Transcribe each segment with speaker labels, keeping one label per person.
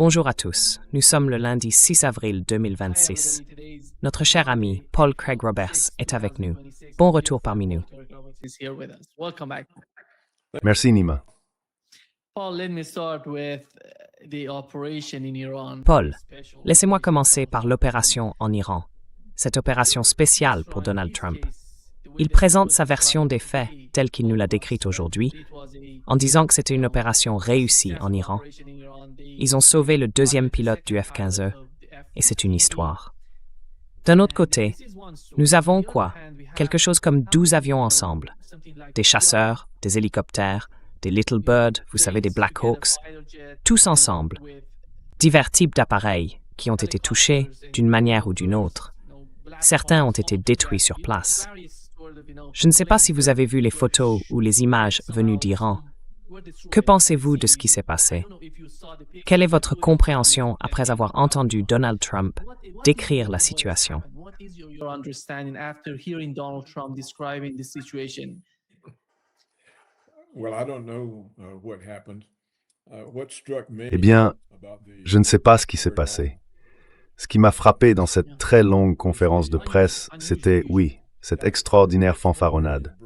Speaker 1: Bonjour à tous, nous sommes le lundi 6 avril 2026. Notre cher ami Paul Craig Roberts est avec nous. Bon retour parmi nous.
Speaker 2: Merci Nima.
Speaker 1: Paul, laissez-moi commencer par l'opération en Iran, cette opération spéciale pour Donald Trump. Il présente sa version des faits telle qu'il nous l'a décrite aujourd'hui, en disant que c'était une opération réussie en Iran. Ils ont sauvé le deuxième pilote du F-15E, et c'est une histoire. D'un autre côté, nous avons quoi? Quelque chose comme 12 avions ensemble. Des chasseurs, des hélicoptères, des Little Bird, vous savez, des Black Hawks, tous ensemble. Divers types d'appareils qui ont été touchés d'une manière ou d'une autre. Certains ont été détruits sur place. Je ne sais pas si vous avez vu les photos ou les images venues d'Iran. Que pensez-vous de ce qui s'est passé? Quelle est votre compréhension après avoir entendu Donald Trump décrire la situation?
Speaker 2: Eh bien, je ne sais pas ce qui s'est passé. Ce qui m'a frappé dans cette très longue conférence de presse, c'était, oui, cette extraordinaire fanfaronnade.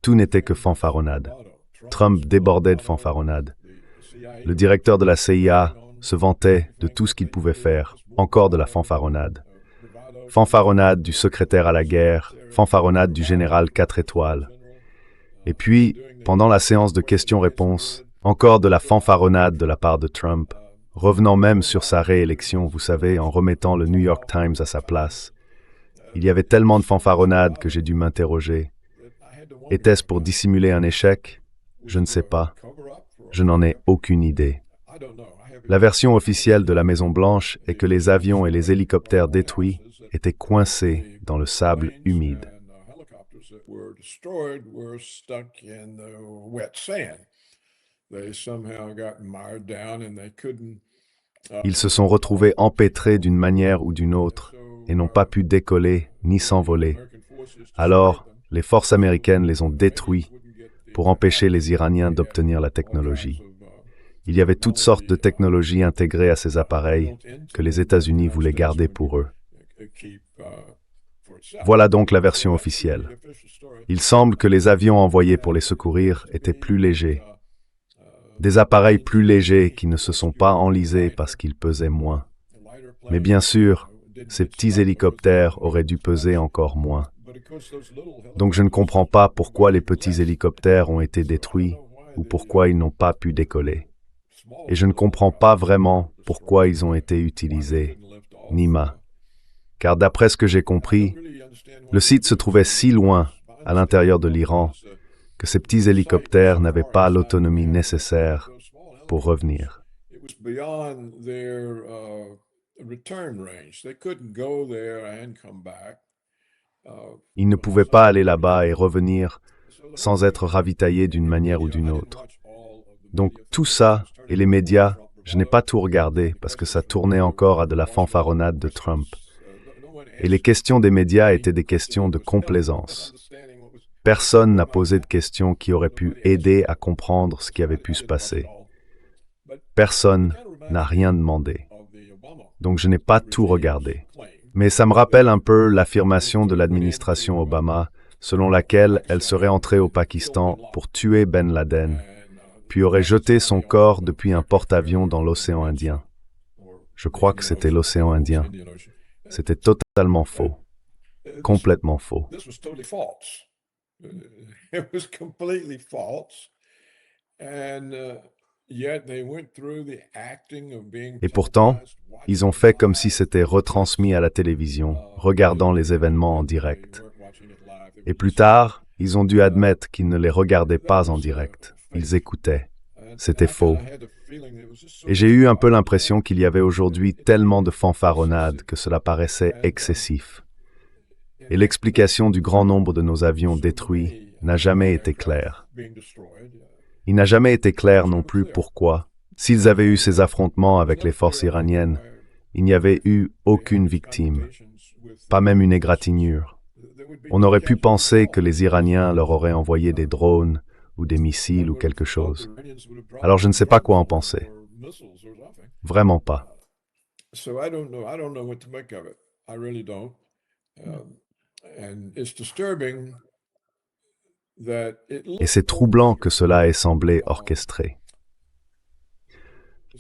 Speaker 2: Tout n'était que fanfaronnade. Trump débordait de fanfaronnade. Le directeur de la CIA se vantait de tout ce qu'il pouvait faire, encore de la fanfaronnade. Fanfaronnade du secrétaire à la guerre, fanfaronnade du général 4 étoiles. Et puis, pendant la séance de questions-réponses, encore de la fanfaronnade de la part de Trump, revenant même sur sa réélection, vous savez, en remettant le New York Times à sa place. Il y avait tellement de fanfaronnade que j'ai dû m'interroger. Était-ce pour dissimuler un échec? Je ne sais pas. Je n'en ai aucune idée. La version officielle de la Maison-Blanche est que les avions et les hélicoptères détruits étaient coincés dans le sable humide. Ils se sont retrouvés empêtrés d'une manière ou d'une autre et n'ont pas pu décoller ni s'envoler. Alors, les forces américaines les ont détruits pour empêcher les Iraniens d'obtenir la technologie. Il y avait toutes sortes de technologies intégrées à ces appareils que les États-Unis voulaient garder pour eux. Voilà donc la version officielle. Il semble que les avions envoyés pour les secourir étaient plus légers. Des appareils plus légers qui ne se sont pas enlisés parce qu'ils pesaient moins. Mais bien sûr, ces petits hélicoptères auraient dû peser encore moins. Donc je ne comprends pas pourquoi les petits hélicoptères ont été détruits ou pourquoi ils n'ont pas pu décoller. Et je ne comprends pas vraiment pourquoi ils ont été utilisés, Nima. Car d'après ce que j'ai compris, le site se trouvait si loin à l'intérieur de l'Iran que ces petits hélicoptères n'avaient pas l'autonomie nécessaire pour revenir. Ils ne pouvaient pas aller là-bas et revenir sans être ravitaillés d'une manière ou d'une autre. Donc tout ça, et les médias, je n'ai pas tout regardé parce que ça tournait encore à de la fanfaronnade de Trump. Et les questions des médias étaient des questions de complaisance. Personne n'a posé de questions qui auraient pu aider à comprendre ce qui avait pu se passer. Personne n'a rien demandé. Donc je n'ai pas tout regardé. Mais ça me rappelle un peu l'affirmation de l'administration Obama, selon laquelle elle serait entrée au Pakistan pour tuer Ben Laden, puis aurait jeté son corps depuis un porte-avions dans l'océan Indien. Je crois que c'était l'océan Indien. C'était totalement faux. Complètement faux. Et pourtant, ils ont fait comme si c'était retransmis à la télévision, regardant les événements en direct. Et plus tard, ils ont dû admettre qu'ils ne les regardaient pas en direct. Ils écoutaient. C'était faux. Et j'ai eu un peu l'impression qu'il y avait aujourd'hui tellement de fanfaronnade que cela paraissait excessif. Et l'explication du grand nombre de nos avions détruits n'a jamais été claire. Il n'a jamais été clair non plus pourquoi, s'ils avaient eu ces affrontements avec les forces iraniennes, il n'y avait eu aucune victime, pas même une égratignure. On aurait pu penser que les Iraniens leur auraient envoyé des drones ou des missiles ou quelque chose. Alors je ne sais pas quoi en penser. Vraiment pas. Et c'est troublant que cela ait semblé orchestré.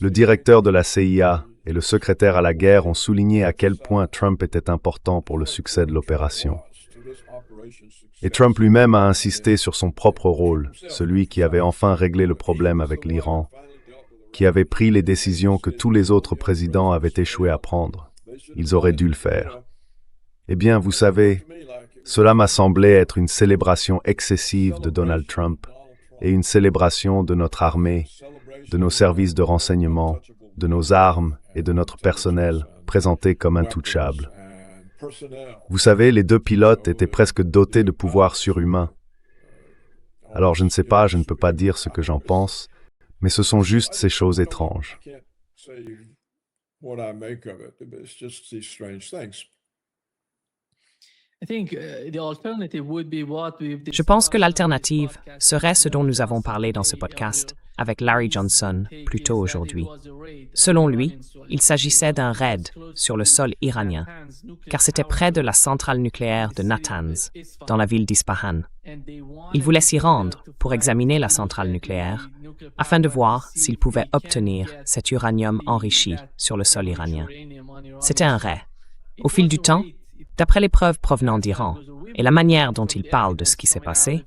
Speaker 2: Le directeur de la CIA et le secrétaire à la guerre ont souligné à quel point Trump était important pour le succès de l'opération. Et Trump lui-même a insisté sur son propre rôle, celui qui avait enfin réglé le problème avec l'Iran, qui avait pris les décisions que tous les autres présidents avaient échoué à prendre. Ils auraient dû le faire. Eh bien, vous savez, cela m'a semblé être une célébration excessive de Donald Trump et une célébration de notre armée, de nos services de renseignement, de nos armes et de notre personnel, présentés comme intouchables. Vous savez, les deux pilotes étaient presque dotés de pouvoirs surhumains. Alors je ne sais pas, je ne peux pas dire ce que j'en pense, mais ce sont juste ces choses étranges.
Speaker 1: Je pense que l'alternative serait ce dont nous avons parlé dans ce podcast avec Larry Johnson plus tôt aujourd'hui. Selon lui, il s'agissait d'un raid sur le sol iranien, car c'était près de la centrale nucléaire de Natanz, dans la ville d'Ispahan. Il voulait s'y rendre pour examiner la centrale nucléaire, afin de voir s'il pouvait obtenir cet uranium enrichi sur le sol iranien. C'était un raid. Au fil du temps, d'après les preuves provenant d'Iran et la manière dont il parle de ce qui s'est passé,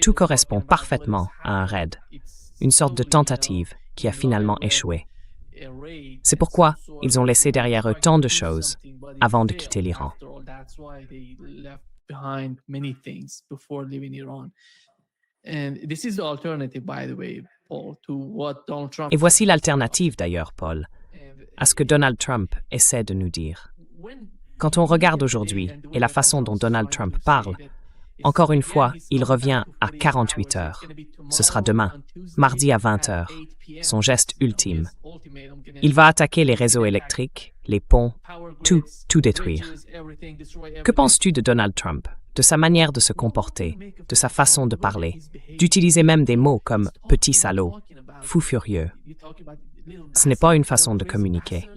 Speaker 1: tout correspond parfaitement à un raid, une sorte de tentative qui a finalement échoué. C'est pourquoi ils ont laissé derrière eux tant de choses avant de quitter l'Iran. Et voici l'alternative d'ailleurs, Paul, à ce que Donald Trump essaie de nous dire. Quand on regarde aujourd'hui et la façon dont Donald Trump parle, encore une fois, il revient à 48 heures. Ce sera demain, mardi à 20 heures, son geste ultime. Il va attaquer les réseaux électriques, les ponts, tout détruire. Que penses-tu de Donald Trump, de sa manière de se comporter, de sa façon de parler, d'utiliser même des mots comme « petit salaud »,« fou furieux ». Ce n'est pas une façon de communiquer.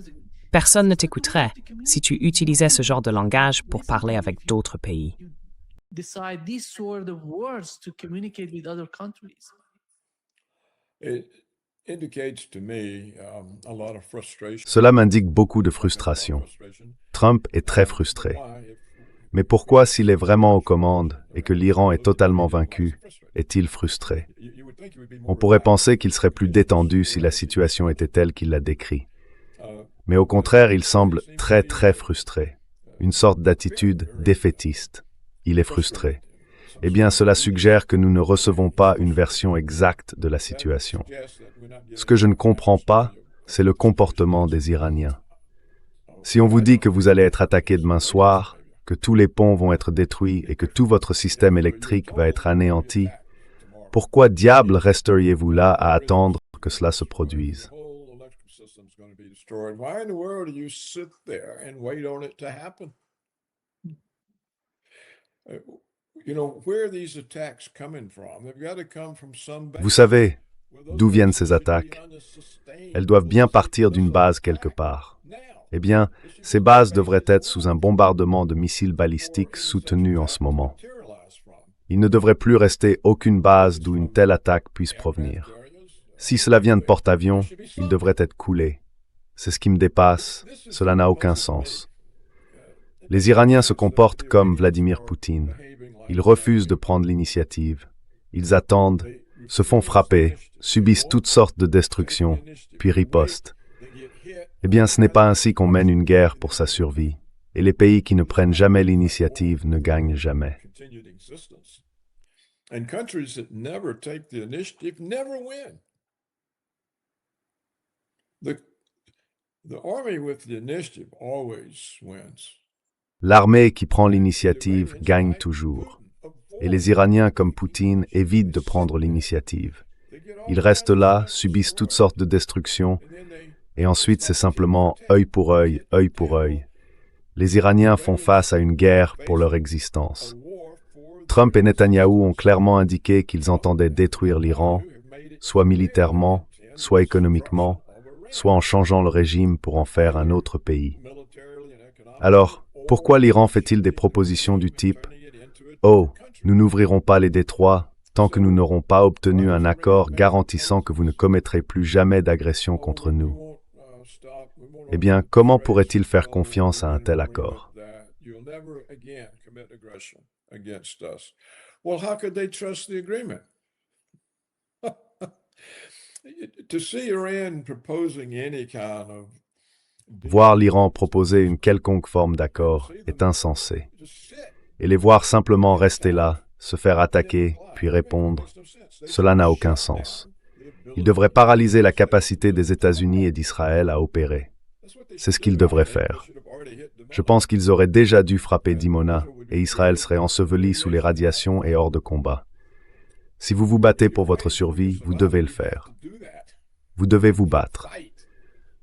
Speaker 1: Personne ne t'écouterait si tu utilisais ce genre de langage pour parler avec d'autres pays.
Speaker 2: Cela m'indique beaucoup de frustration. Trump est très frustré. Mais pourquoi, s'il est vraiment aux commandes et que l'Iran est totalement vaincu, est-il frustré? On pourrait penser qu'il serait plus détendu si la situation était telle qu'il l'a décrit. Mais au contraire, il semble très frustré. Une sorte d'attitude défaitiste. Il est frustré. Eh bien, cela suggère que nous ne recevons pas une version exacte de la situation. Ce que je ne comprends pas, c'est le comportement des Iraniens. Si on vous dit que vous allez être attaqué demain soir, que tous les ponts vont être détruits et que tout votre système électrique va être anéanti, pourquoi diable resteriez-vous là à attendre que cela se produise? Vous savez d'où viennent ces attaques? Elles doivent bien partir d'une base quelque part. Eh bien, ces bases devraient être sous un bombardement de missiles balistiques soutenus en ce moment. Il ne devrait plus rester aucune base d'où une telle attaque puisse provenir. Si cela vient de porte-avions, il devrait être coulé. C'est ce qui me dépasse, cela n'a aucun sens. Les Iraniens se comportent comme Vladimir Poutine. Ils refusent de prendre l'initiative. Ils attendent, se font frapper, subissent toutes sortes de destructions, puis ripostent. Eh bien, ce n'est pas ainsi qu'on mène une guerre pour sa survie. Et les pays qui ne prennent jamais l'initiative ne gagnent jamais. L'armée qui prend l'initiative gagne toujours. Et les Iraniens comme Poutine évitent de prendre l'initiative. Ils restent là, subissent toutes sortes de destructions, et ensuite c'est simplement œil pour œil, œil pour œil. Les Iraniens font face à une guerre pour leur existence. Trump et Netanyahou ont clairement indiqué qu'ils entendaient détruire l'Iran, soit militairement, soit économiquement, soit en changeant le régime pour en faire un autre pays. Alors, pourquoi l'Iran fait-il des propositions du type « Oh, nous n'ouvrirons pas les détroits tant que nous n'aurons pas obtenu un accord garantissant que vous ne commettrez plus jamais d'agression contre nous ». Eh bien, comment pourrait-il faire confiance à un tel accord? Voir l'Iran proposer une quelconque forme d'accord est insensé. Et les voir simplement rester là, se faire attaquer, puis répondre, cela n'a aucun sens. Ils devraient paralyser la capacité des États-Unis et d'Israël à opérer. C'est ce qu'ils devraient faire. Je pense qu'ils auraient déjà dû frapper Dimona et Israël serait enseveli sous les radiations et hors de combat. Si vous vous battez pour votre survie, vous devez le faire. Vous devez vous battre.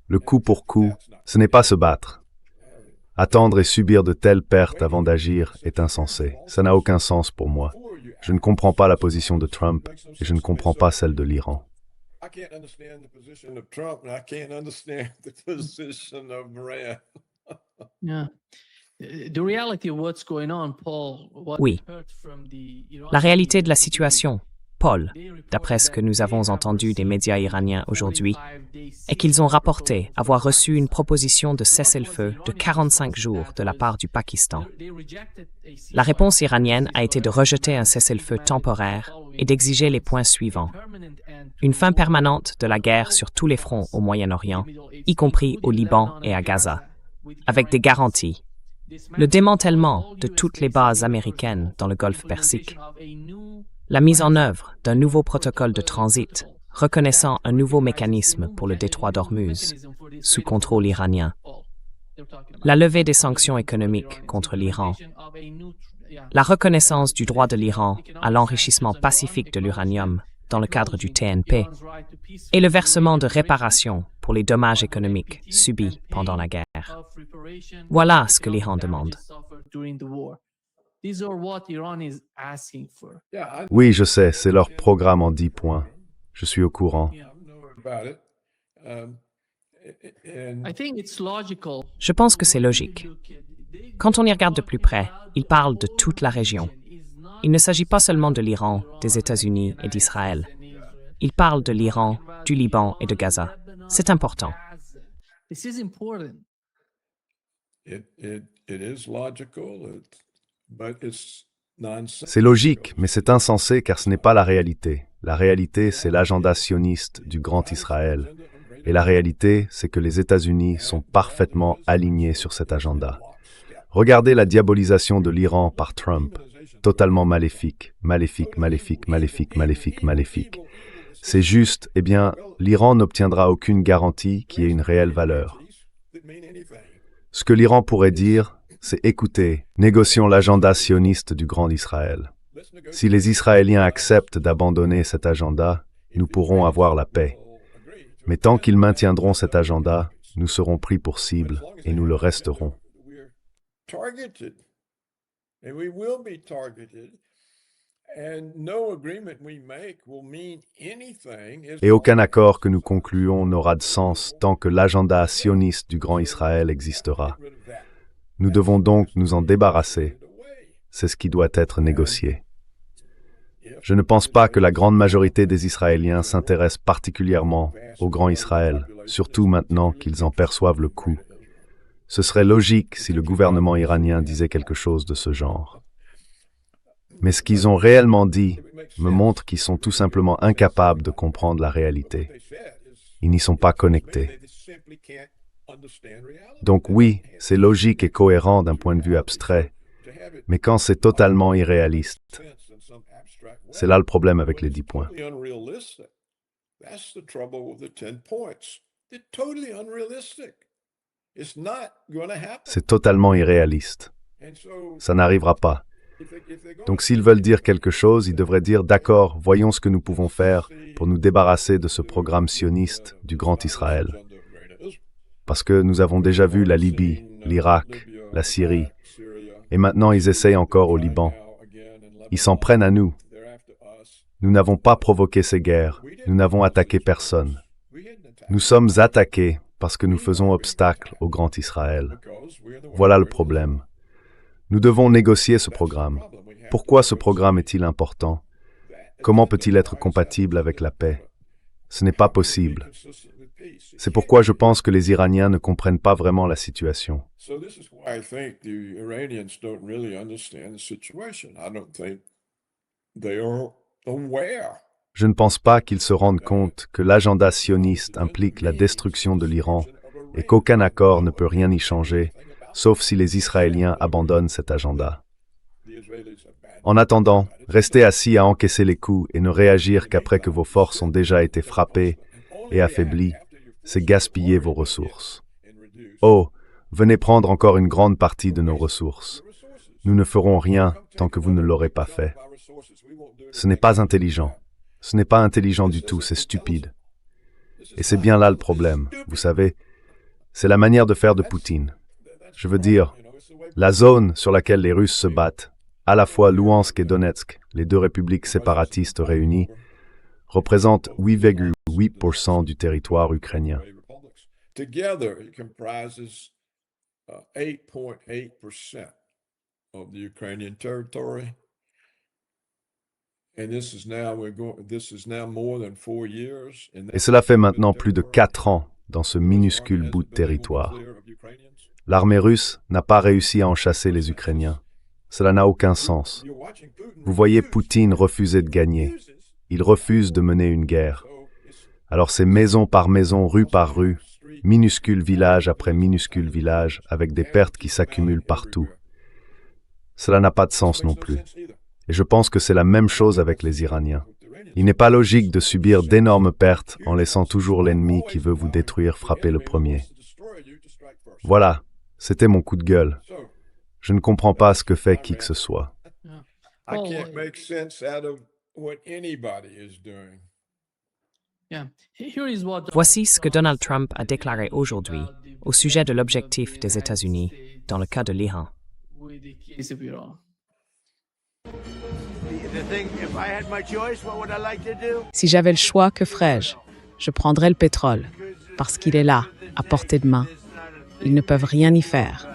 Speaker 2: Le coup pour coup, ce n'est pas se battre. Attendre et subir de telles pertes avant d'agir est insensé. Ça n'a aucun sens pour moi. Je ne comprends pas la position de Trump et je ne comprends pas celle de l'Iran.
Speaker 1: Oui, la réalité de la situation, Paul, d'après ce que nous avons entendu des médias iraniens aujourd'hui, est qu'ils ont rapporté avoir reçu une proposition de cessez-le-feu de 45 jours de la part du Pakistan. La réponse iranienne a été de rejeter un cessez-le-feu temporaire et d'exiger les points suivants. Une fin permanente de la guerre sur tous les fronts au Moyen-Orient, y compris au Liban et à Gaza, avec des garanties. Le démantèlement de toutes les bases américaines dans le Golfe Persique. La mise en œuvre d'un nouveau protocole de transit reconnaissant un nouveau mécanisme pour le détroit d'Ormuz, sous contrôle iranien. La levée des sanctions économiques contre l'Iran. La reconnaissance du droit de l'Iran à l'enrichissement pacifique de l'uranium dans le cadre du TNP. Et le versement de réparations pour les dommages économiques subis pendant la guerre. Voilà ce que l'Iran demande.
Speaker 2: Oui, je sais, c'est leur programme en 10 points. Je suis au courant.
Speaker 1: Je pense que c'est logique. Quand on y regarde de plus près, ils parlent de toute la région. Il ne s'agit pas seulement de l'Iran, des États-Unis et d'Israël. Ils parlent de l'Iran, du Liban et de Gaza. C'est important.
Speaker 2: C'est logique, mais c'est insensé car ce n'est pas la réalité. La réalité, c'est l'agenda sioniste du Grand Israël. Et la réalité, c'est que les États-Unis sont parfaitement alignés sur cet agenda. Regardez la diabolisation de l'Iran par Trump. Totalement maléfique, maléfique, maléfique, maléfique, maléfique, maléfique. C'est juste, eh bien, l'Iran n'obtiendra aucune garantie qui ait une réelle valeur. Ce que l'Iran pourrait dire, c'est écoutez, négocions l'agenda sioniste du Grand Israël. Si les Israéliens acceptent d'abandonner cet agenda, nous pourrons avoir la paix. Mais tant qu'ils maintiendront cet agenda, nous serons pris pour cible et nous le resterons. Et aucun accord que nous concluons n'aura de sens tant que l'agenda sioniste du Grand Israël existera. Nous devons donc nous en débarrasser. C'est ce qui doit être négocié. Je ne pense pas que la grande majorité des Israéliens s'intéressent particulièrement au Grand Israël, surtout maintenant qu'ils en perçoivent le coût. Ce serait logique si le gouvernement iranien disait quelque chose de ce genre. Mais ce qu'ils ont réellement dit me montre qu'ils sont tout simplement incapables de comprendre la réalité. Ils n'y sont pas connectés. Donc oui, c'est logique et cohérent d'un point de vue abstrait, mais quand c'est totalement irréaliste, c'est là le problème avec les 10 points. C'est totalement irréaliste. Ça n'arrivera pas. Donc s'ils veulent dire quelque chose, ils devraient dire « D'accord, voyons ce que nous pouvons faire pour nous débarrasser de ce programme sioniste du Grand Israël. » Parce que nous avons déjà vu la Libye, l'Irak, la Syrie, et maintenant ils essayent encore au Liban. Ils s'en prennent à nous. Nous n'avons pas provoqué ces guerres, nous n'avons attaqué personne. Nous sommes attaqués parce que nous faisons obstacle au grand Israël. Voilà le problème. Nous devons négocier ce programme. Pourquoi ce programme est-il important? Comment peut-il être compatible avec la paix? Ce n'est pas possible. C'est pourquoi je pense que les Iraniens ne comprennent pas vraiment la situation. Je ne pense pas qu'ils se rendent compte que l'agenda sioniste implique la destruction de l'Iran et qu'aucun accord ne peut rien y changer, sauf si les Israéliens abandonnent cet agenda. En attendant, restez assis à encaisser les coups et ne réagir qu'après que vos forces ont déjà été frappées et affaiblies, c'est gaspiller vos ressources. Oh, venez prendre encore une grande partie de nos ressources. Nous ne ferons rien tant que vous ne l'aurez pas fait. Ce n'est pas intelligent. Ce n'est pas intelligent du tout, c'est stupide. Et c'est bien là le problème, vous savez. C'est la manière de faire de Poutine. Je veux dire, la zone sur laquelle les Russes se battent, à la fois Louhansk et Donetsk, les deux républiques séparatistes réunies, représente 8,8% du territoire ukrainien.
Speaker 3: Together, it comprises 8.8% of the Ukrainian territory. And this is now more than 4 years.
Speaker 2: Et cela fait maintenant plus de 4 ans dans ce minuscule bout de territoire. L'armée russe n'a pas réussi à en chasser les Ukrainiens. Cela n'a aucun sens. Vous voyez Poutine refuser de gagner. Il refuse de mener une guerre. Alors c'est maison par maison, rue par rue, minuscule village après minuscule village, avec des pertes qui s'accumulent partout. Cela n'a pas de sens non plus. Et je pense que c'est la même chose avec les Iraniens. Il n'est pas logique de subir d'énormes pertes en laissant toujours l'ennemi qui veut vous détruire frapper le premier. Voilà, c'était mon coup de gueule. Je ne comprends pas ce que fait qui que ce soit.
Speaker 1: Voici ce que Donald Trump a déclaré aujourd'hui au sujet de l'objectif des États-Unis dans le cas de l'Iran.
Speaker 4: Si j'avais le choix, que ferais-je? Je prendrais le pétrole, parce qu'il est là, à portée de main. Ils ne peuvent rien y faire.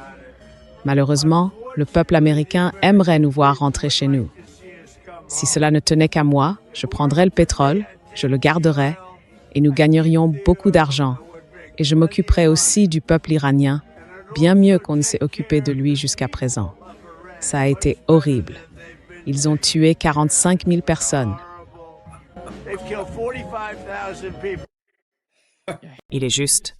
Speaker 4: Malheureusement, le peuple américain aimerait nous voir rentrer chez nous. Si cela ne tenait qu'à moi, je prendrais le pétrole, je le garderais, et nous gagnerions beaucoup d'argent. Et je m'occuperais aussi du peuple iranien, bien mieux qu'on ne s'est occupé de lui jusqu'à présent. Ça a été horrible. Ils ont tué 45 000 personnes.
Speaker 1: Il est juste.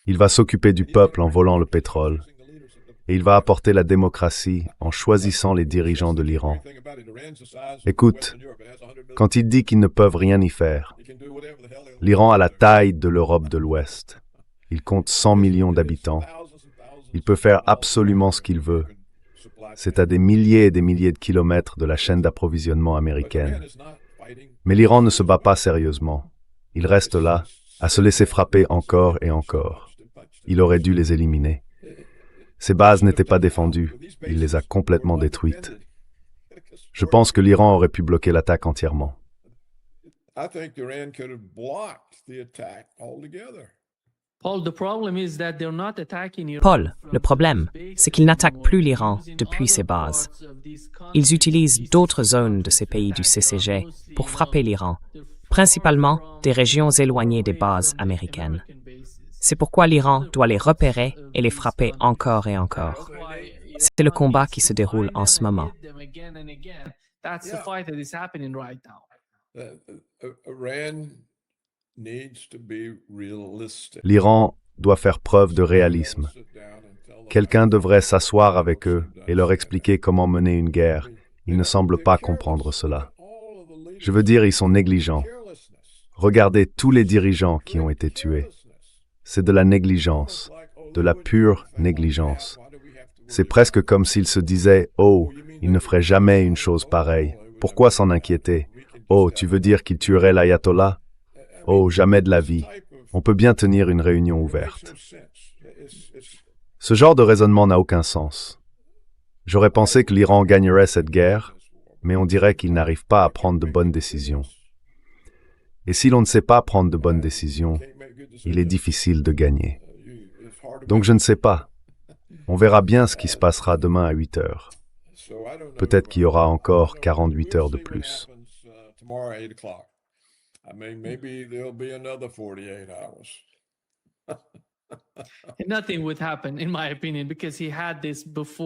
Speaker 2: Il va s'occuper du peuple en volant le pétrole. Et il va apporter la démocratie en choisissant les dirigeants de l'Iran. Écoute, quand il dit qu'ils ne peuvent rien y faire, l'Iran a la taille de l'Europe de l'Ouest. Il compte 100 millions d'habitants. Il peut faire absolument ce qu'il veut. C'est à des milliers et des milliers de kilomètres de la chaîne d'approvisionnement américaine. Mais l'Iran ne se bat pas sérieusement. Il reste là, à se laisser frapper encore et encore. Il aurait dû les éliminer. Ces bases n'étaient pas défendues. Il les a complètement détruites. Je pense que l'Iran aurait pu bloquer l'attaque entièrement.
Speaker 1: Paul, le problème, c'est qu'ils n'attaquent plus l'Iran depuis ses bases. Ils utilisent d'autres zones de ces pays du CCG pour frapper l'Iran, principalement des régions éloignées des bases américaines. C'est pourquoi l'Iran doit les repérer et les frapper encore et encore. C'est le combat qui se déroule en ce moment.
Speaker 2: L'Iran doit faire preuve de réalisme. Quelqu'un devrait s'asseoir avec eux et leur expliquer comment mener une guerre. Ils ne semblent pas comprendre cela. Je veux dire, ils sont négligents. Regardez tous les dirigeants qui ont été tués. C'est de la négligence, de la pure négligence. C'est presque comme s'ils se disaient « Oh, ils ne feraient jamais une chose pareille. Pourquoi s'en inquiéter? Oh, tu veux dire qu'ils tueraient l'ayatollah? Oh, jamais de la vie. On peut bien tenir une réunion ouverte. » Ce genre de raisonnement n'a aucun sens. J'aurais pensé que l'Iran gagnerait cette guerre, mais on dirait qu'ils n'arrivent pas à prendre de bonnes décisions. Et si l'on ne sait pas prendre de bonnes décisions, il est difficile de gagner. Donc je ne sais pas. On verra bien ce qui se passera demain à 8 heures. Peut-être qu'il y aura encore 48 heures de plus.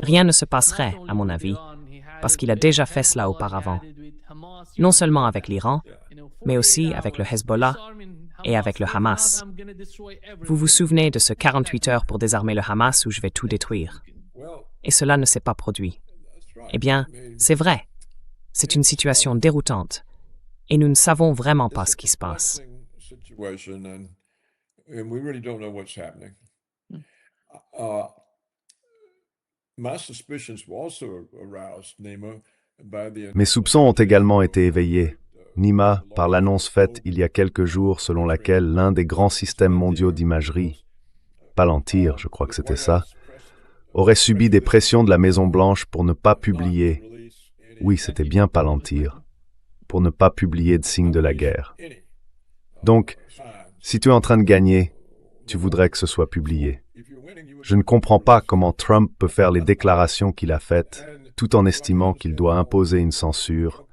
Speaker 1: Rien ne se passerait, à mon avis, parce qu'il a déjà fait cela auparavant, non seulement avec l'Iran, mais aussi avec le Hezbollah et avec le Hamas. Vous vous souvenez de ce 48 heures pour désarmer le Hamas où je vais tout détruire. Et cela ne s'est pas produit. Eh bien, c'est vrai. C'est une situation déroutante. Et nous ne savons vraiment pas ce qui se passe.
Speaker 2: Mes soupçons ont également été éveillés, Nima, par l'annonce faite il y a quelques jours selon laquelle l'un des grands systèmes mondiaux d'imagerie, Palantir, je crois que c'était ça, aurait subi des pressions de la Maison-Blanche pour ne pas publier, oui, c'était bien Palantir, pour ne pas publier de signes de la guerre. Donc, si tu es en train de gagner, tu voudrais que ce soit publié. Je ne comprends pas comment Trump peut faire les déclarations qu'il a faites, tout en estimant qu'il doit imposer une censure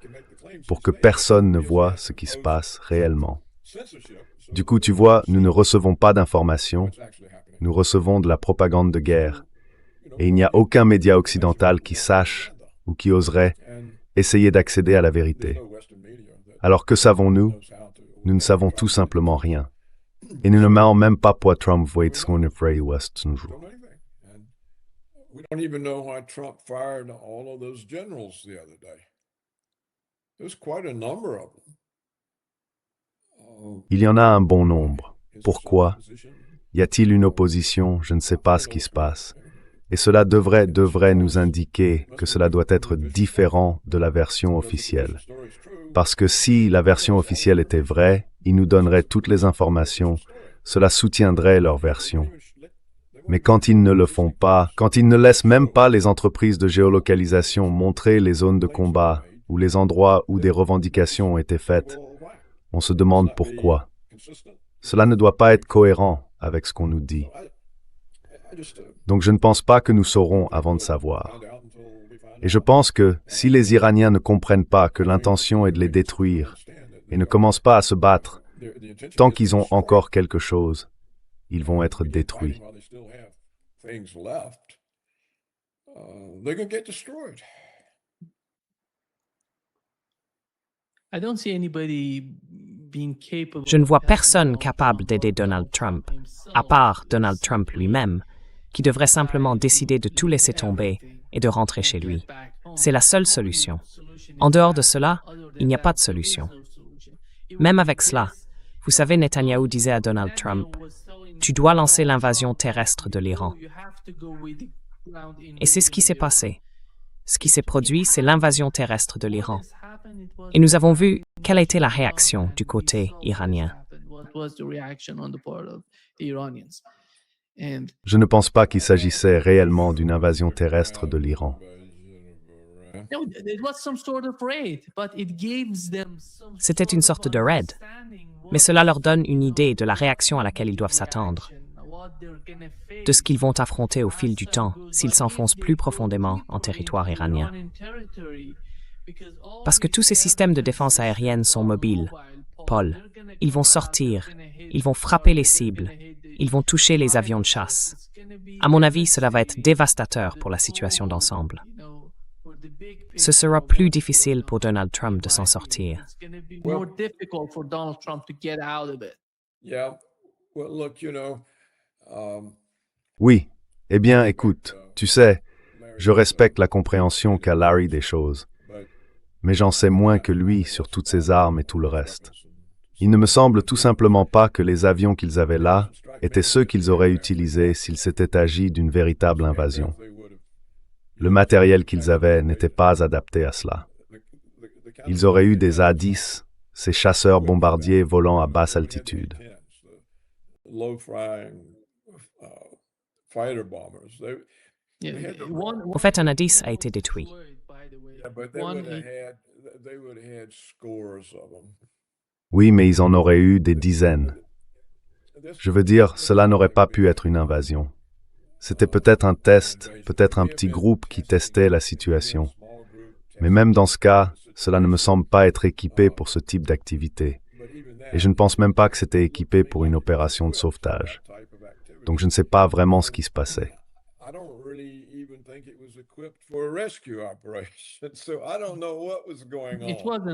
Speaker 2: pour que personne ne voie ce qui se passe réellement. Du coup, tu vois, nous ne recevons pas d'informations, nous recevons de la propagande de guerre, et il n'y a aucun média occidental qui sache ou qui oserait essayer d'accéder à la vérité. Alors que savons-nous? Nous ne savons tout simplement rien. Et nous ne savons même pas pourquoi Trump voit ce qu'on ferait West un jour.
Speaker 3: We don't even know why Trump fired all of those generals the other day. There's quite a number of them.
Speaker 2: Il y en a un bon nombre. Pourquoi? Y a-t-il une opposition? Je ne sais pas ce qui se passe. Et cela devrait nous indiquer que cela doit être différent de la version officielle. Parce que si la version officielle était vraie, ils nous donneraient toutes les informations, cela soutiendrait leur version. Mais quand ils ne le font pas, quand ils ne laissent même pas les entreprises de géolocalisation montrer les zones de combat ou les endroits où des revendications ont été faites, on se demande pourquoi. Cela ne doit pas être cohérent avec ce qu'on nous dit. Donc je ne pense pas que nous saurons avant de savoir. Et je pense que si les Iraniens ne comprennent pas que l'intention est de les détruire et ne commencent pas à se battre, tant qu'ils ont encore quelque chose, ils vont être détruits.
Speaker 1: Je ne vois personne capable d'aider Donald Trump, à part Donald Trump lui-même, qui devrait simplement décider de tout laisser tomber et de rentrer chez lui. C'est la seule solution. En dehors de cela, il n'y a pas de solution. Même avec cela, vous savez, Netanyahou disait à Donald Trump, « Tu dois lancer l'invasion terrestre de l'Iran. » Et c'est ce qui s'est passé. Ce qui s'est produit, c'est l'invasion terrestre de l'Iran. Et nous avons vu quelle a été la réaction du côté iranien.
Speaker 2: Je ne pense pas qu'il s'agissait réellement d'une invasion terrestre de l'Iran.
Speaker 1: C'était une sorte de raid, mais cela leur donne une idée de la réaction à laquelle ils doivent s'attendre, de ce qu'ils vont affronter au fil du temps s'ils s'enfoncent plus profondément en territoire iranien. Parce que tous ces systèmes de défense aérienne sont mobiles, Paul. Ils vont sortir, ils vont frapper les cibles, ils vont toucher les avions de chasse. À mon avis, cela va être dévastateur pour la situation d'ensemble. Ce sera plus difficile pour Donald Trump de s'en sortir.
Speaker 2: Oui. Eh bien, écoute, tu sais, je respecte la compréhension qu'a Larry des choses, mais j'en sais moins que lui sur toutes ces armes et tout le reste. Il ne me semble tout simplement pas que les avions qu'ils avaient là étaient ceux qu'ils auraient utilisés s'il s'était agi d'une véritable invasion. Le matériel qu'ils avaient n'était pas adapté à cela. Ils auraient eu des A-10, ces chasseurs bombardiers volant à basse altitude.
Speaker 1: Au fait, un A-10 a été détruit.
Speaker 3: Yeah, but they would have had scores of them.
Speaker 2: Oui, mais ils en auraient eu des dizaines. Je veux dire, cela n'aurait pas pu être une invasion. C'était peut-être un test, peut-être un petit groupe qui testait la situation. Mais même dans ce cas, cela ne me semble pas être équipé pour ce type d'activité. Et je ne pense même pas que c'était équipé pour une opération de sauvetage. Donc je ne sais pas vraiment ce qui se passait.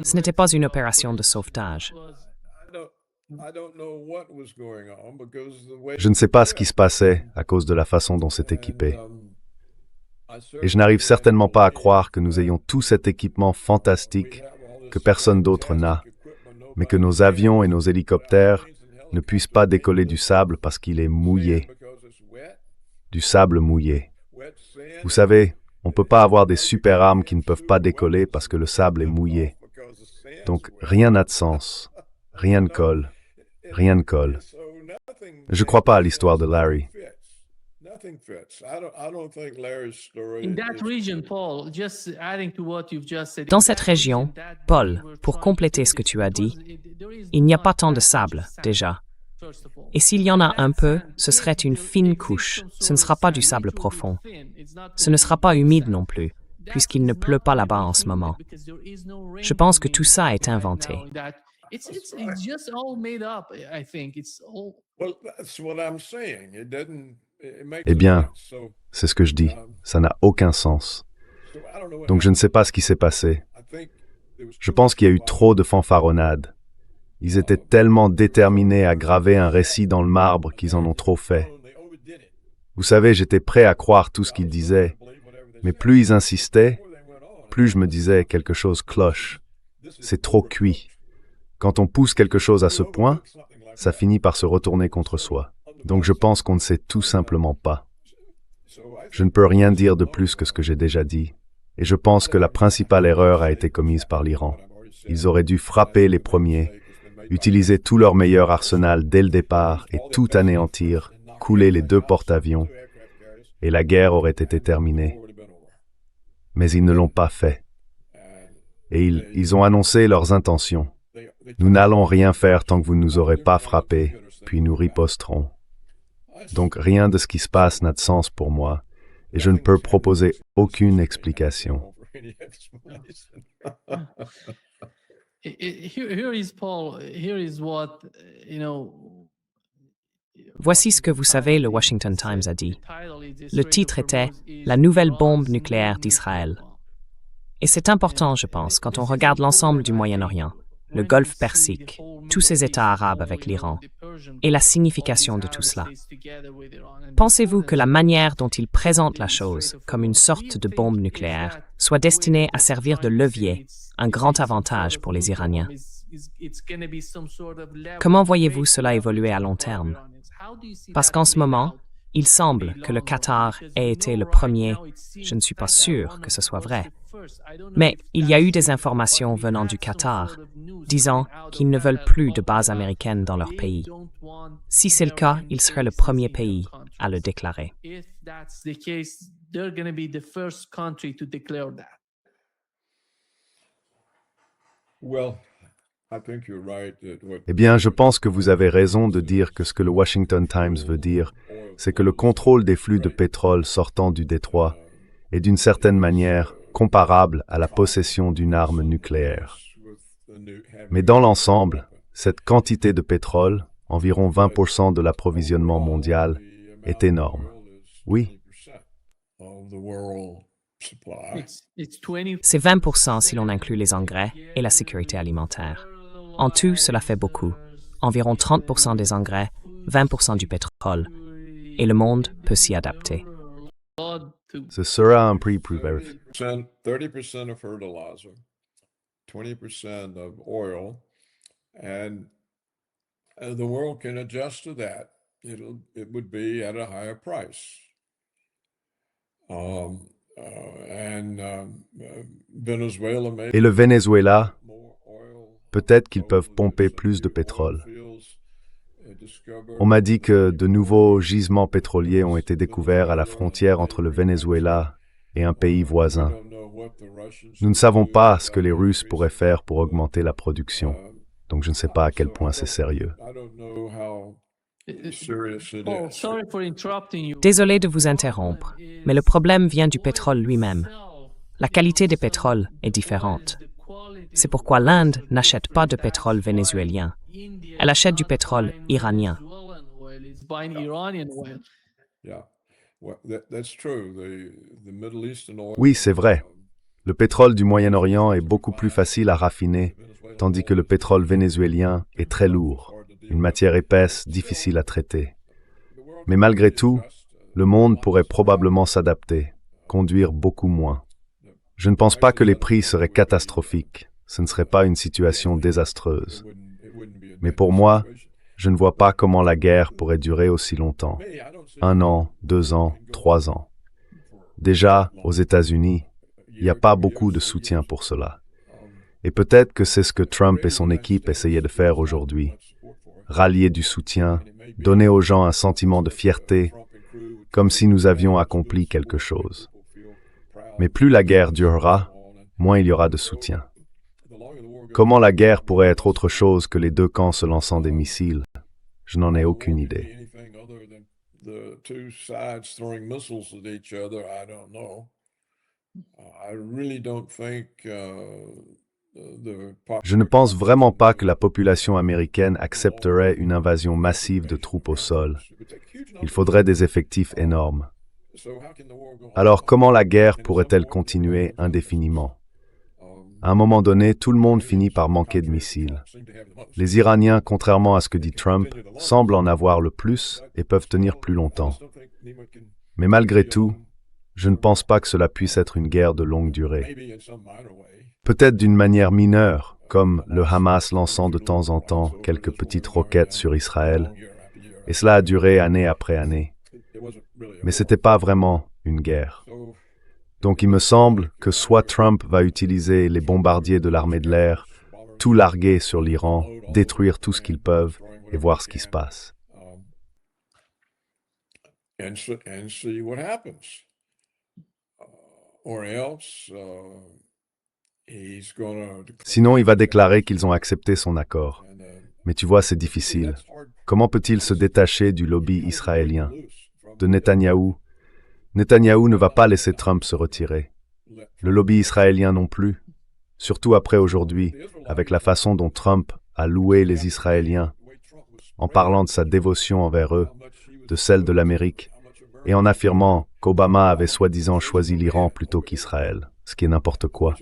Speaker 1: Ce n'était pas une opération de sauvetage.
Speaker 2: Je ne sais pas ce qui se passait à cause de la façon dont c'est équipé. Et je n'arrive certainement pas à croire que nous ayons tout cet équipement fantastique que personne d'autre n'a, mais que nos avions et nos hélicoptères ne puissent pas décoller du sable parce qu'il est mouillé. Du sable mouillé. Vous savez, on ne peut pas avoir des super armes qui ne peuvent pas décoller parce que le sable est mouillé. Donc rien n'a de sens. Rien ne colle. Rien ne colle. Je ne crois pas à l'histoire de Larry.
Speaker 1: Dans cette région, Paul, pour compléter ce que tu as dit, il n'y a pas tant de sable, déjà. Et s'il y en a un peu, ce serait une fine couche. Ce ne sera pas du sable profond. Ce ne sera pas humide non plus, puisqu'il ne pleut pas là-bas en ce moment. Je pense que tout ça est inventé.
Speaker 2: Eh bien, c'est ce que je dis. Ça n'a aucun sens. Donc je ne sais pas ce qui s'est passé. Je pense qu'il y a eu trop de fanfaronnades. Ils étaient tellement déterminés à graver un récit dans le marbre qu'ils en ont trop fait. Vous savez, j'étais prêt à croire tout ce qu'ils disaient, mais plus ils insistaient, plus je me disais quelque chose cloche. C'est trop cuit. Quand on pousse quelque chose à ce point, ça finit par se retourner contre soi. Donc je pense qu'on ne sait tout simplement pas. Je ne peux rien dire de plus que ce que j'ai déjà dit, et je pense que la principale erreur a été commise par l'Iran. Ils auraient dû frapper les premiers, utiliser tout leur meilleur arsenal dès le départ et tout anéantir, couler les 2 porte-avions, et la guerre aurait été terminée. Mais ils ne l'ont pas fait. Et ils ont annoncé leurs intentions. Nous n'allons rien faire tant que vous ne nous aurez pas frappés, puis nous riposterons. Donc rien de ce qui se passe n'a de sens pour moi, et je ne peux proposer aucune explication.
Speaker 1: Voici ce que vous savez, le Washington Times a dit. Le titre était « La nouvelle bombe nucléaire d'Israël ». Et c'est important, je pense, quand on regarde l'ensemble du Moyen-Orient, le Golfe Persique, tous ces États arabes avec l'Iran, et la signification de tout cela. Pensez-vous que la manière dont ils présentent la chose, comme une sorte de bombe nucléaire, soit destinée à servir de levier, un grand avantage pour les Iraniens? Comment voyez-vous cela évoluer à long terme? Parce qu'en ce moment, il semble que le Qatar ait été le premier, je ne suis pas sûr que ce soit vrai, mais il y a eu des informations venant du Qatar disant qu'ils ne veulent plus de bases américaines dans leur pays. Si c'est le cas, il serait le premier pays à le déclarer.
Speaker 2: Eh bien, je pense que vous avez raison de dire que ce que le Washington Times veut dire, c'est que le contrôle des flux de pétrole sortant du détroit est d'une certaine manière comparable à la possession d'une arme nucléaire. Mais dans l'ensemble, cette quantité de pétrole, environ 20% de l'approvisionnement mondial, est énorme. Oui.
Speaker 1: C'est 20% si l'on inclut les engrais et la sécurité alimentaire. En tout, cela fait beaucoup. Environ 30% des engrais, 20% du pétrole. Et le monde peut s'y adapter.
Speaker 2: Ce sera un prix plus vérifié.
Speaker 3: 30% of fertilizer, 20% of oil, and the world can adjust to that. It would be at a higher price. Venezuela may
Speaker 2: Et le Venezuela, peut-être qu'ils peuvent pomper plus de pétrole. On m'a dit que de nouveaux gisements pétroliers ont été découverts à la frontière entre le Venezuela et un pays voisin. Nous ne savons pas ce que les Russes pourraient faire pour augmenter la production, donc je ne sais pas à quel point c'est sérieux.
Speaker 1: Désolé de vous interrompre, mais le problème vient du pétrole lui-même. La qualité des pétroles est différente. C'est pourquoi l'Inde n'achète pas de pétrole vénézuélien. Elle achète du pétrole iranien.
Speaker 2: Oui, c'est vrai. Le pétrole du Moyen-Orient est beaucoup plus facile à raffiner, tandis que le pétrole vénézuélien est très lourd, une matière épaisse, difficile à traiter. Mais malgré tout, le monde pourrait probablement s'adapter, conduire beaucoup moins. Je ne pense pas que les prix seraient catastrophiques. Ce ne serait pas une situation désastreuse. Mais pour moi, je ne vois pas comment la guerre pourrait durer aussi longtemps. 1 an, 2 ans, 3 ans. Déjà, aux États-Unis, il n'y a pas beaucoup de soutien pour cela. Et peut-être que c'est ce que Trump et son équipe essayaient de faire aujourd'hui. Rallier du soutien, donner aux gens un sentiment de fierté, comme si nous avions accompli quelque chose. Mais plus la guerre durera, moins il y aura de soutien. Comment la guerre pourrait être autre chose que les deux camps se lançant des missiles? Je n'en ai aucune idée. Je ne pense vraiment pas que la population américaine accepterait une invasion massive de troupes au sol. Il faudrait des effectifs énormes. Alors comment la guerre pourrait-elle continuer indéfiniment? À un moment donné, tout le monde finit par manquer de missiles. Les Iraniens, contrairement à ce que dit Trump, semblent en avoir le plus et peuvent tenir plus longtemps. Mais malgré tout, je ne pense pas que cela puisse être une guerre de longue durée. Peut-être d'une manière mineure, comme le Hamas lançant de temps en temps quelques petites roquettes sur Israël, et cela a duré année après année. Mais ce n'était pas vraiment une guerre. Donc il me semble que soit Trump va utiliser les bombardiers de l'armée de l'air, tout larguer sur l'Iran, détruire tout ce qu'ils peuvent et voir ce qui se passe. Sinon, il va déclarer qu'ils ont accepté son accord. Mais tu vois, c'est difficile. Comment peut-il se détacher du lobby israélien, de Netanyahou? Netanyahou ne va pas laisser Trump se retirer. Le lobby israélien non plus. Surtout après aujourd'hui, avec la façon dont Trump a loué les Israéliens, en parlant de sa dévotion envers eux, de celle de l'Amérique, et en affirmant qu'Obama avait soi-disant choisi l'Iran plutôt qu'Israël, ce qui est n'importe quoi.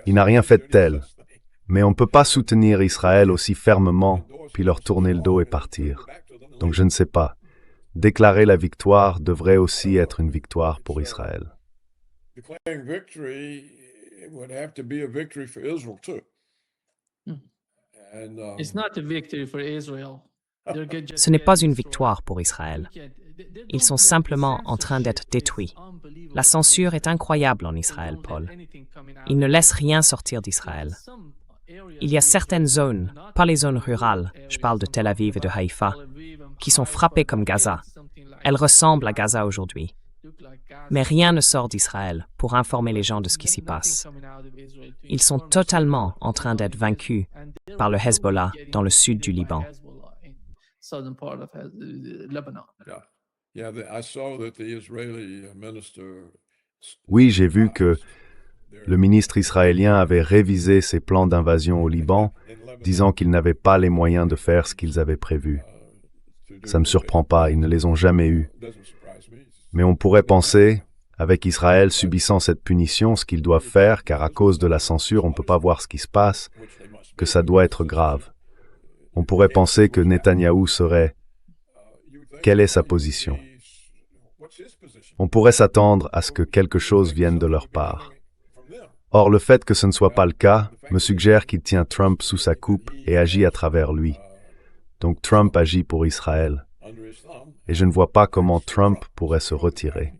Speaker 2: Il n'a rien fait de tel, mais on ne peut pas soutenir Israël aussi fermement, puis leur tourner le dos et partir. Donc je ne sais pas. Déclarer la victoire devrait aussi être une victoire pour Israël.
Speaker 1: Ce n'est pas une victoire pour Israël. Ils sont simplement en train d'être détruits. La censure est incroyable en Israël, Paul. Ils ne laissent rien sortir d'Israël. Il y a certaines zones, pas les zones rurales, je parle de Tel Aviv et de Haïfa, qui sont frappées comme Gaza. Elles ressemblent à Gaza aujourd'hui. Mais rien ne sort d'Israël pour informer les gens de ce qui s'y passe. Ils sont totalement en train d'être vaincus par le Hezbollah dans le sud du Liban.
Speaker 2: Oui, j'ai vu que le ministre israélien avait révisé ses plans d'invasion au Liban, disant qu'ils n'avaient pas les moyens de faire ce qu'ils avaient prévu. Ça ne me surprend pas, ils ne les ont jamais eus. Mais on pourrait penser, avec Israël subissant cette punition, ce qu'ils doivent faire, car à cause de la censure, on ne peut pas voir ce qui se passe, que ça doit être grave. On pourrait penser que Netanyahou serait... Quelle est sa position? On pourrait s'attendre à ce que quelque chose vienne de leur part. Or, le fait que ce ne soit pas le cas me suggère qu'il tient Trump sous sa coupe et agit à travers lui. Donc Trump agit pour Israël. Et je ne vois pas comment Trump pourrait se retirer.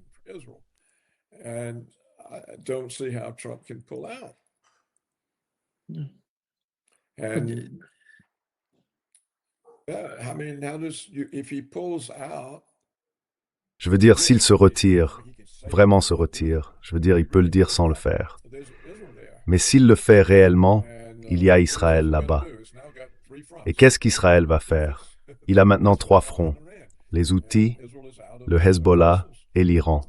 Speaker 2: Je veux dire, s'il se retire, vraiment se retire, je veux dire, il peut le dire sans le faire. Mais s'il le fait réellement, il y a Israël là-bas. Et qu'est-ce qu'Israël va faire? Il a maintenant 3 fronts, les Houthis, le Hezbollah et l'Iran.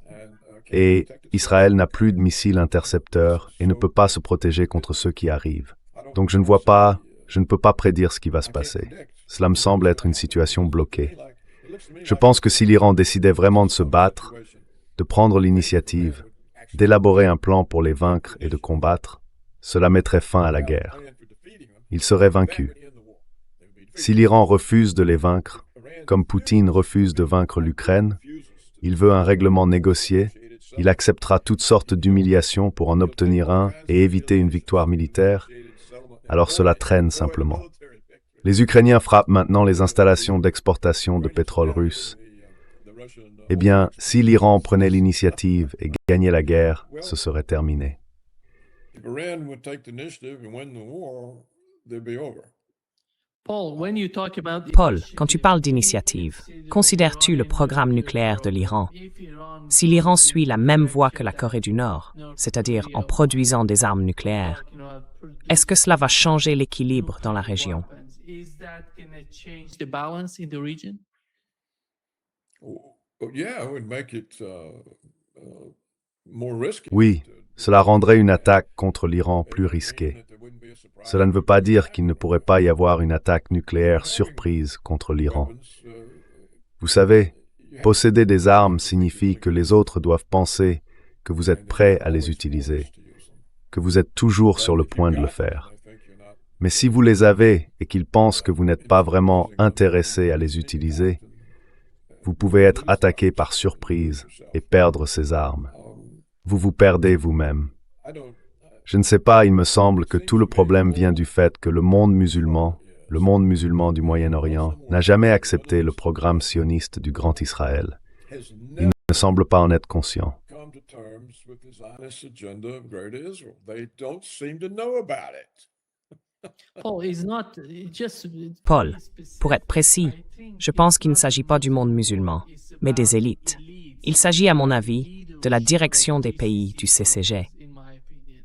Speaker 2: Et Israël n'a plus de missiles intercepteurs et ne peut pas se protéger contre ceux qui arrivent. Donc je ne peux pas prédire ce qui va se passer. Cela me semble être une situation bloquée. Je pense que si l'Iran décidait vraiment de se battre, de prendre l'initiative, d'élaborer un plan pour les vaincre et de combattre, cela mettrait fin à la guerre. Ils seraient vaincus. Si l'Iran refuse de les vaincre, comme Poutine refuse de vaincre l'Ukraine, il veut un règlement négocié, il acceptera toutes sortes d'humiliations pour en obtenir un et éviter une victoire militaire, alors cela traîne simplement. Les Ukrainiens frappent maintenant les installations d'exportation de pétrole russe. Eh bien, si l'Iran prenait l'initiative et gagnait la guerre, ce serait terminé.
Speaker 1: Paul, quand tu parles d'initiative, considères-tu le programme nucléaire de l'Iran? Si l'Iran suit la même voie que la Corée du Nord, c'est-à-dire en produisant des armes nucléaires, est-ce que cela va changer l'équilibre dans la région?
Speaker 2: Oui, cela rendrait une attaque contre l'Iran plus risquée. Cela ne veut pas dire qu'il ne pourrait pas y avoir une attaque nucléaire surprise contre l'Iran. Vous savez, posséder des armes signifie que les autres doivent penser que vous êtes prêt à les utiliser, que vous êtes toujours sur le point de le faire. Mais si vous les avez et qu'ils pensent que vous n'êtes pas vraiment intéressé à les utiliser, vous pouvez être attaqué par surprise et perdre ces armes. Vous vous perdez vous-même. Je ne sais pas, il me semble que tout le problème vient du fait que le monde musulman du Moyen-Orient, n'a jamais accepté le programme sioniste du Grand Israël. Il ne semble pas en être conscient.
Speaker 1: Paul, pour être précis, je pense qu'il ne s'agit pas du monde musulman, mais des élites. Il s'agit, à mon avis, de la direction des pays du CCG.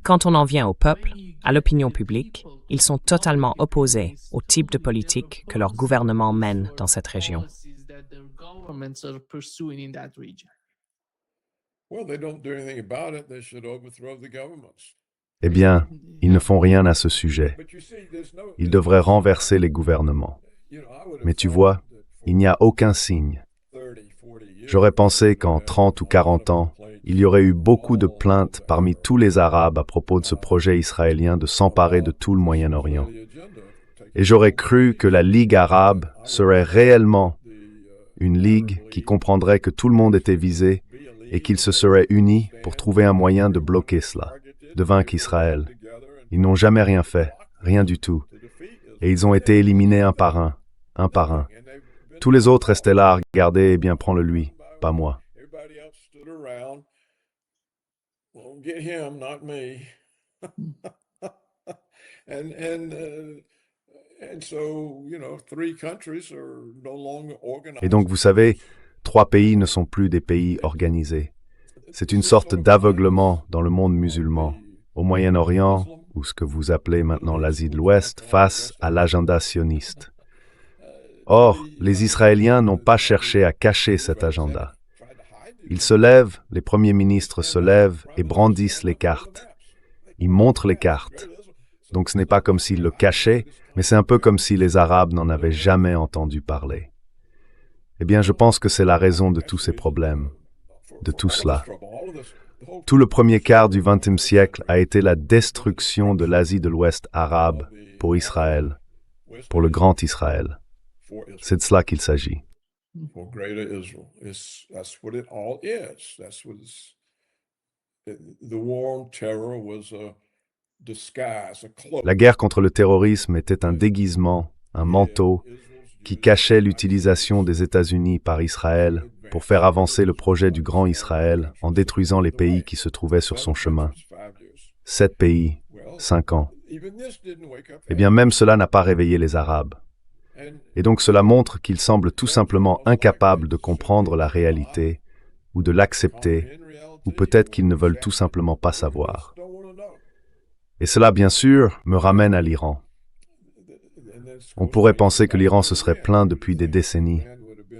Speaker 1: Quand on en vient au peuple, à l'opinion publique, ils sont totalement opposés au type de politique que leur gouvernement mène dans cette région.
Speaker 2: Eh bien, ils ne font rien à ce sujet. Ils devraient renverser les gouvernements. Mais tu vois, il n'y a aucun signe. J'aurais pensé qu'en 30 ou 40 ans, il y aurait eu beaucoup de plaintes parmi tous les Arabes à propos de ce projet israélien de s'emparer de tout le Moyen-Orient. Et j'aurais cru que la Ligue arabe serait réellement une ligue qui comprendrait que tout le monde était visé et qu'ils se seraient unis pour trouver un moyen de bloquer cela, de vaincre Israël. Ils n'ont jamais rien fait, rien du tout. Et ils ont été éliminés un par un, un par un. Tous les autres restaient là à regarder, eh bien prends-le lui, pas moi. Et donc, vous savez, 3 pays ne sont plus des pays organisés. C'est une sorte d'aveuglement dans le monde musulman, au Moyen-Orient, ou ce que vous appelez maintenant l'Asie de l'Ouest, face à l'agenda sioniste. Or, les Israéliens n'ont pas cherché à cacher cet agenda. Ils se lèvent, les premiers ministres se lèvent et brandissent les cartes. Ils montrent les cartes. Donc ce n'est pas comme s'ils le cachaient, mais c'est un peu comme si les Arabes n'en avaient jamais entendu parler. Eh bien, je pense que c'est la raison de tous ces problèmes, de tout cela. Tout le premier quart du XXe siècle a été la destruction de l'Asie de l'Ouest arabe pour Israël, pour le grand Israël. C'est de cela qu'il s'agit. La guerre contre le terrorisme était un déguisement, un manteau, qui cachait l'utilisation des États-Unis par Israël pour faire avancer le projet du Grand Israël en détruisant les pays qui se trouvaient sur son chemin. 7 pays, 5 ans. Eh bien, même cela n'a pas réveillé les Arabes. Et donc cela montre qu'ils semblent tout simplement incapables de comprendre la réalité, ou de l'accepter, ou peut-être qu'ils ne veulent tout simplement pas savoir. Et cela, bien sûr, me ramène à l'Iran. On pourrait penser que l'Iran se serait plaint depuis des décennies.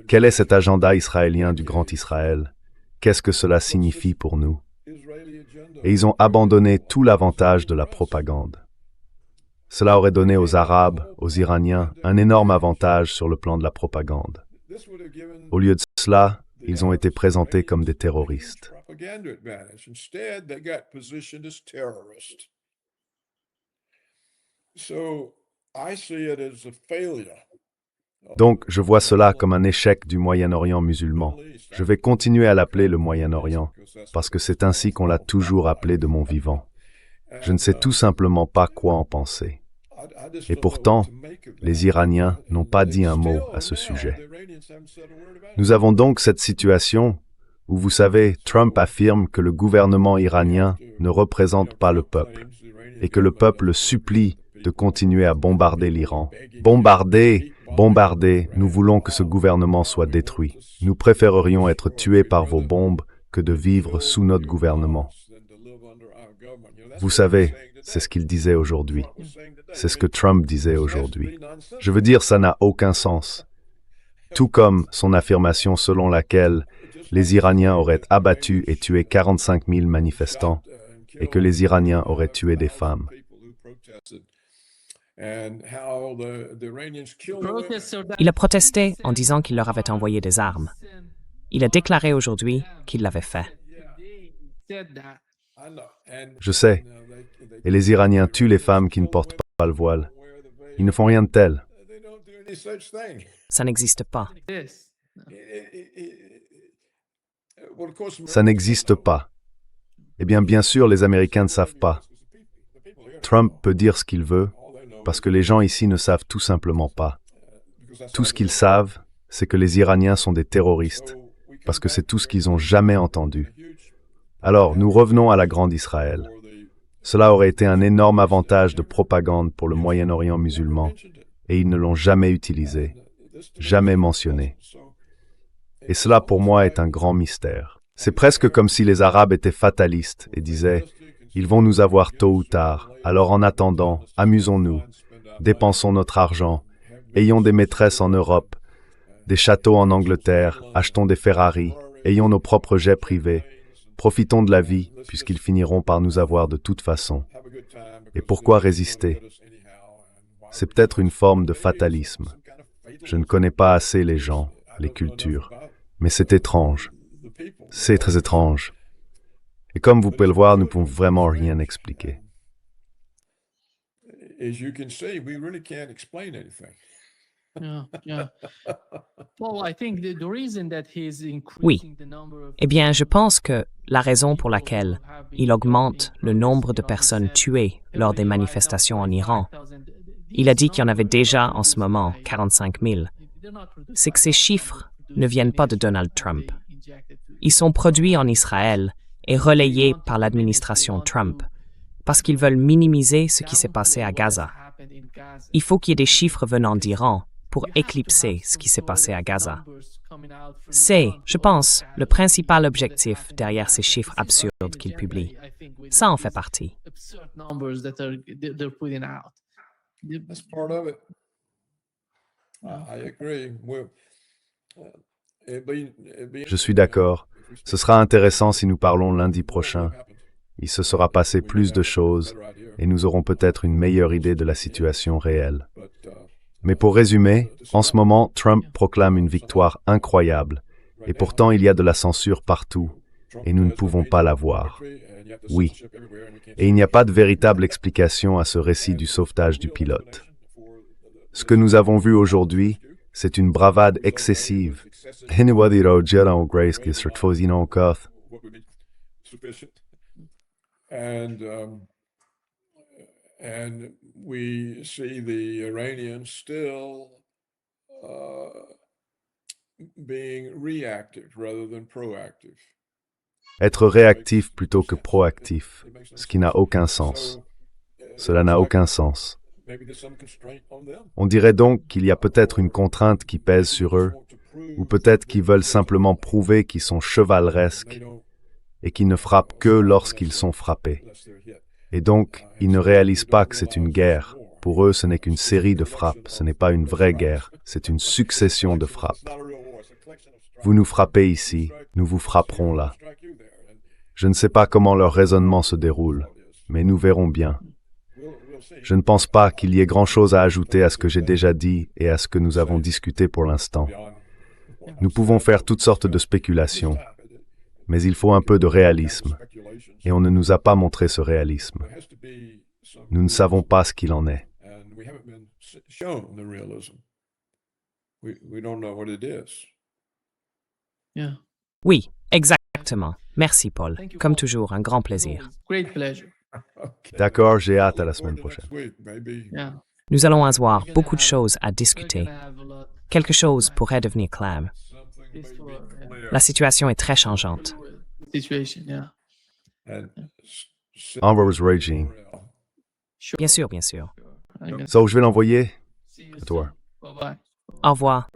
Speaker 2: Quel est cet agenda israélien du Grand Israël? Qu'est-ce que cela signifie pour nous? Et ils ont abandonné tout l'avantage de la propagande. Cela aurait donné aux Arabes, aux Iraniens, un énorme avantage sur le plan de la propagande. Au lieu de cela, ils ont été présentés comme des terroristes. Donc, je vois cela comme un échec du Moyen-Orient musulman. Je vais continuer à l'appeler le Moyen-Orient, parce que c'est ainsi qu'on l'a toujours appelé de mon vivant. Je ne sais tout simplement pas quoi en penser. Et pourtant, les Iraniens n'ont pas dit un mot à ce sujet. Nous avons donc cette situation où, vous savez, Trump affirme que le gouvernement iranien ne représente pas le peuple, et que le peuple le supplie de continuer à bombarder l'Iran. Bombarder, bombarder, nous voulons que ce gouvernement soit détruit. Nous préférerions être tués par vos bombes que de vivre sous notre gouvernement. Vous savez, c'est ce qu'il disait aujourd'hui. C'est ce que Trump disait aujourd'hui. Je veux dire, ça n'a aucun sens. Tout comme son affirmation selon laquelle les Iraniens auraient abattu et tué 45 000 manifestants et que les Iraniens auraient tué des femmes.
Speaker 1: Il a protesté en disant qu'il leur avait envoyé des armes. Il a déclaré aujourd'hui qu'il l'avait fait.
Speaker 2: Je sais. Et les Iraniens tuent les femmes qui ne portent pas le voile. Ils ne font rien de tel.
Speaker 1: Ça n'existe pas.
Speaker 2: Ça n'existe pas. Eh bien sûr, les Américains ne savent pas. Trump peut dire ce qu'il veut, parce que les gens ici ne savent tout simplement pas. Tout ce qu'ils savent, c'est que les Iraniens sont des terroristes, parce que c'est tout ce qu'ils n'ont jamais entendu. Alors, nous revenons à la Grande Israël. Cela aurait été un énorme avantage de propagande pour le Moyen-Orient musulman, et ils ne l'ont jamais utilisé, jamais mentionné. Et cela, pour moi, est un grand mystère. C'est presque comme si les Arabes étaient fatalistes et disaient « Ils vont nous avoir tôt ou tard, alors en attendant, amusons-nous, dépensons notre argent, ayons des maîtresses en Europe, des châteaux en Angleterre, achetons des Ferrari, ayons nos propres jets privés, profitons de la vie, puisqu'ils finiront par nous avoir de toute façon. Et pourquoi résister? C'est peut-être une forme de fatalisme. Je ne connais pas assez les gens, les cultures, mais c'est étrange. C'est très étrange. Et comme vous pouvez le voir, nous ne pouvons vraiment rien expliquer.
Speaker 1: Oui. Eh bien, je pense que la raison pour laquelle il augmente le nombre de personnes tuées lors des manifestations en Iran, il a dit qu'il y en avait déjà en ce moment 45 000, c'est que ces chiffres ne viennent pas de Donald Trump. Ils sont produits en Israël et relayés par l'administration Trump, parce qu'ils veulent minimiser ce qui s'est passé à Gaza. Il faut qu'il y ait des chiffres venant d'Iran pour éclipser ce qui s'est passé à Gaza. C'est, je pense, le principal objectif derrière ces chiffres absurdes qu'ils publient. Ça en fait partie.
Speaker 3: That's part of it. I agree.
Speaker 2: Je suis d'accord. Ce sera intéressant si nous parlons lundi prochain. Il se sera passé plus de choses et nous aurons peut-être une meilleure idée de la situation réelle. Mais pour résumer, en ce moment, Trump proclame une victoire incroyable et pourtant il y a de la censure partout et nous ne pouvons pas la voir. Oui. Et il n'y a pas de véritable explication à ce récit du sauvetage du pilote. Ce que nous avons vu aujourd'hui, c'est une bravade excessive.
Speaker 3: And we see the Iranians still being reactive rather than proactive.
Speaker 2: Être réactif plutôt que proactif, ce qui n'a aucun sens. Cela n'a aucun sens. On dirait donc qu'il y a peut-être une contrainte qui pèse sur eux, ou peut-être qu'ils veulent simplement prouver qu'ils sont chevaleresques et qu'ils ne frappent que lorsqu'ils sont frappés. Et donc, ils ne réalisent pas que c'est une guerre. Pour eux, ce n'est qu'une série de frappes, ce n'est pas une vraie guerre, c'est une succession de frappes. Vous nous frappez ici, nous vous frapperons là. Je ne sais pas comment leur raisonnement se déroule, mais nous verrons bien. Je ne pense pas qu'il y ait grand-chose à ajouter à ce que j'ai déjà dit et à ce que nous avons discuté pour l'instant. Nous pouvons faire toutes sortes de spéculations, mais il faut un peu de réalisme, et on ne nous a pas montré ce réalisme. Nous ne savons pas ce qu'il en est.
Speaker 1: Oui, exactement. Merci, Paul. Comme toujours, un grand plaisir.
Speaker 2: D'accord, j'ai hâte à la semaine prochaine.
Speaker 1: Nous allons avoir beaucoup de choses à discuter. Quelque chose pourrait devenir clair. La situation est très changeante.
Speaker 2: Amber was raging.
Speaker 1: Bien sûr, bien sûr.
Speaker 2: So, je vais l'envoyer à toi.
Speaker 1: Au revoir.